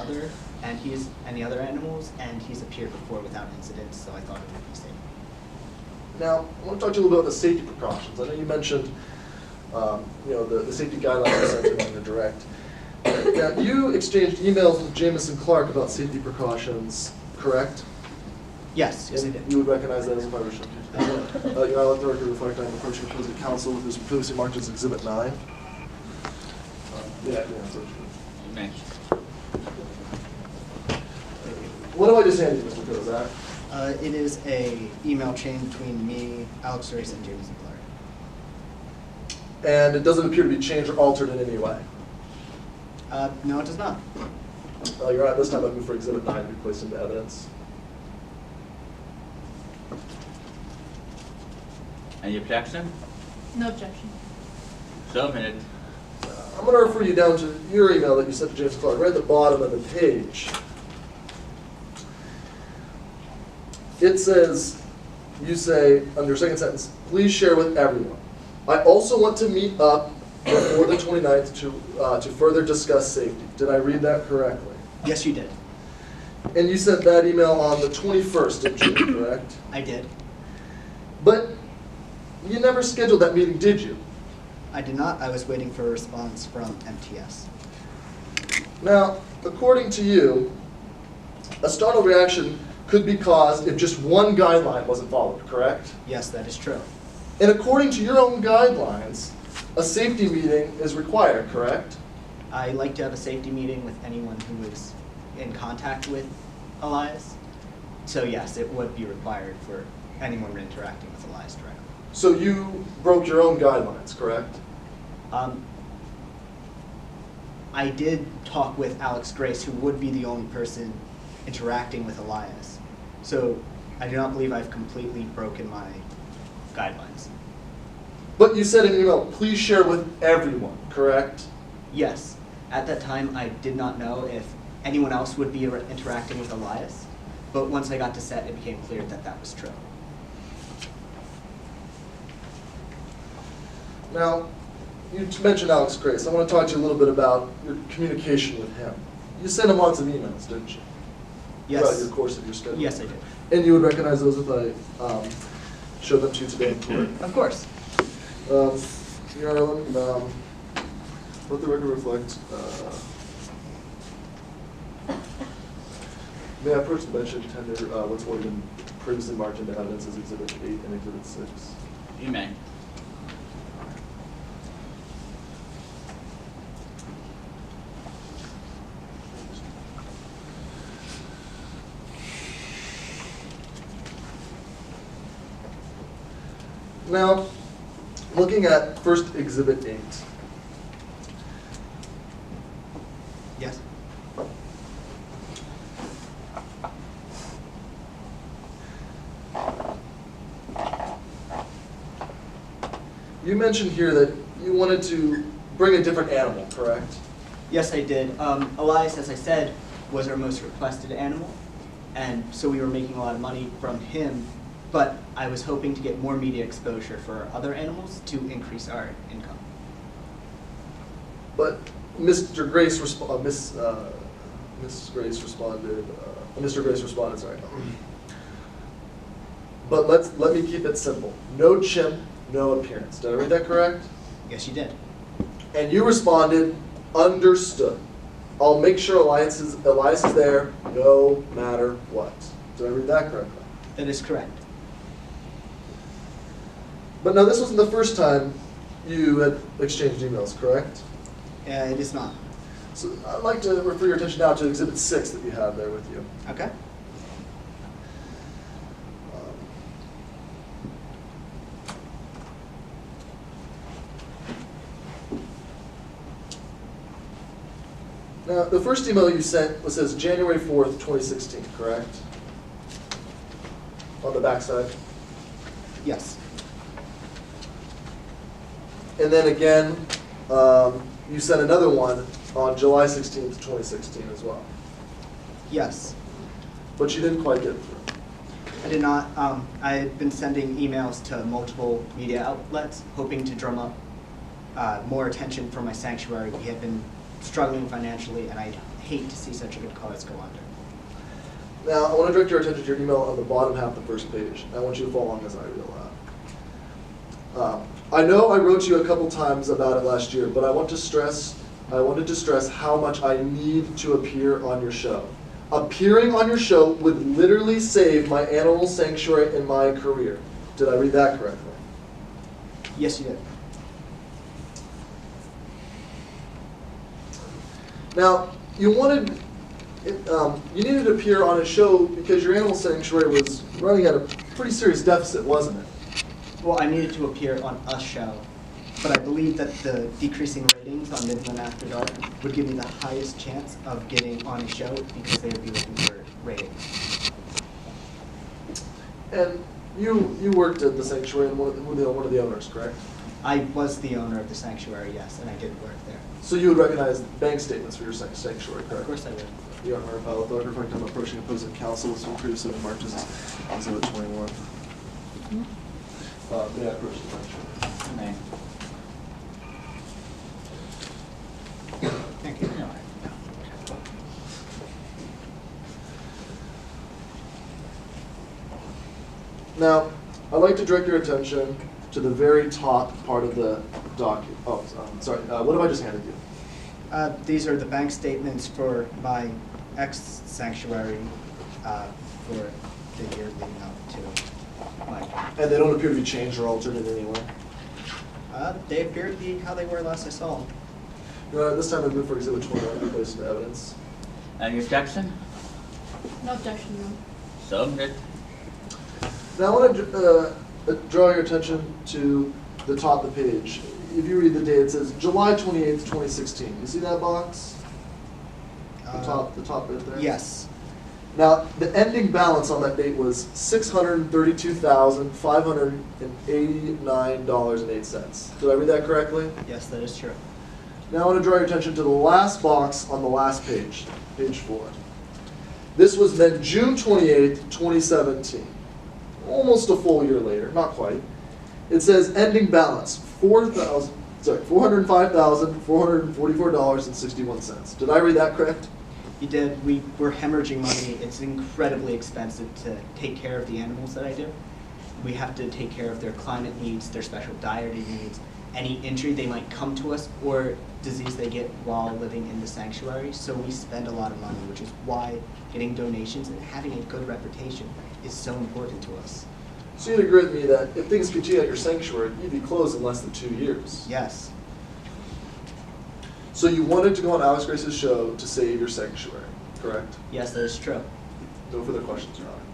the other animals, and he's appeared before without incident, so I thought it would be safe. Now, I want to talk to you a little bit about the safety precautions. I know you mentioned the safety guidelines you sent him on the direct. Now, you exchanged emails with Jameson Clark about safety precautions, correct? Yes, I did. You would recognize that as a violation. Your Honor, let the record reflect I am approaching opposing counsel with this previously marked as Exhibit 9. What do I just hand you, Mr. Kosack? It is a email chain between me, Alex Race, and Jameson Clark. And it doesn't appear to be changed or altered in any way? No, it does not. Your Honor, this time I move for Exhibit 9 to be placed into evidence. Any objection? No objection. So admitted. I'm going to refer you down to your email that you sent to James Clark, right at the bottom of the page. It says, you say, under second sentence, please share with everyone. I also want to meet up before the 29th to further discuss safety. Did I read that correctly? Yes, you did. And you sent that email on the 21st of June, correct? I did. But you never scheduled that meeting, did you? I did not. I was waiting for a response from MTS. Now, according to you, a startle reaction could be caused if just one guideline wasn't followed, correct? Yes, that is true. And according to your own guidelines, a safety meeting is required, correct? I like to have a safety meeting with anyone who is in contact with Elias. So yes, it would be required for anyone interacting with Elias directly. So you broke your own guidelines, correct? I did talk with Alex Grace, who would be the only person interacting with Elias. So I do not believe I've completely broken my guidelines. But you said in an email, please share with everyone, correct? Yes. At that time, I did not know if anyone else would be interacting with Elias, but once I got to set, it became clear that that was true. Now, you mentioned Alex Grace. I want to talk to you a little bit about your communication with him. You sent him lots of emails, didn't you? Yes. Throughout your course of your schedule. Yes, I did. And you would recognize those if I showed them to you today in court? Of course. Your Honor, let the record reflect. May I approach the bench and tender what's already been previously marked into evidence as Exhibit 8 and Exhibit 6? You may. Now, looking at first Exhibit 8. Yes. You mentioned here that you wanted to bring a different animal, correct? Yes, I did. Elias, as I said, was our most requested animal, and so we were making a lot of money from him, but I was hoping to get more media exposure for other animals to increase our income. But Mr. Grace responded, sorry. But let me keep it simple. No chimp, no appearance. Did I read that correct? Yes, you did. And you responded, understood. I'll make sure Elias is there no matter what. Did I read that correctly? That is correct. But now this wasn't the first time you had exchanged emails, correct? It is not. So I'd like to refer your attention now to Exhibit 6 that you have there with you. Okay. Now, the first email you sent says January 4th, 2016, correct? On the backside? Yes. And then again, you sent another one on July 16th, 2016 as well. Yes. But you didn't quite get through. I did not. I had been sending emails to multiple media outlets, hoping to drum up more attention for my sanctuary. We had been struggling financially, and I hate to see such a good cause go under. Now, I want to direct your attention to your email on the bottom half of the first page. I want you to follow along as I read aloud. I know I wrote to you a couple times about it last year, but I wanted to stress how much I need to appear on your show. Appearing on your show would literally save my animal sanctuary and my career. Did I read that correctly? Yes, you did. Now, you needed to appear on a show because your animal sanctuary was running at a pretty serious deficit, wasn't it? Well, I needed to appear on a show, but I believe that the decreasing ratings on Midland After Dark would give me the highest chance of getting on a show because they would be looking for ratings. And you worked at the sanctuary and one of the owners, correct? I was the owner of the sanctuary, yes, and I did work there. So you would recognize bank statements for your sanctuary, correct? Of course I would. You are our pilot dog reflecting on approaching opposing counsel, so previously marked as Exhibit 21. May I approach the sanctuary? You may. Thank you. Now, I'd like to direct your attention to the very top part of the document. Oh, sorry. What have I just handed you? These are the bank statements for my ex-sanctuary for the year leading up to my. And they don't appear to be changed or altered in any way. They appear to be how they were last I saw them. This time I move for Exhibit 21 to be placed into evidence. Any objection? No objection, no. Submitted. Now I want to draw your attention to the top of the page. If you read the date, it says July 28th, 2016. You see that box? The top right there? Yes. Now, the ending balance on that date was $632,589.08. Did I read that correctly? Yes, that is true. Now I want to draw your attention to the last box on the last page, page 4. This was then June 28th, 2017. Almost a full year later, not quite. It says ending balance, $405,444.61. Did I read that correct? You did. We were hemorrhaging money. It's incredibly expensive to take care of the animals that I do. We have to take care of their climate needs, their special dietary needs, any injury they might come to us, or disease they get while living in the sanctuary. So we spend a lot of money, which is why getting donations and having a good reputation is so important to us. So you'd agree with me that if things continue at your sanctuary, you'd be closed in less than 2 years. Yes. So you wanted to go on Alex Grace's show to save your sanctuary, correct? Yes, that is true. No further questions, Your Honor.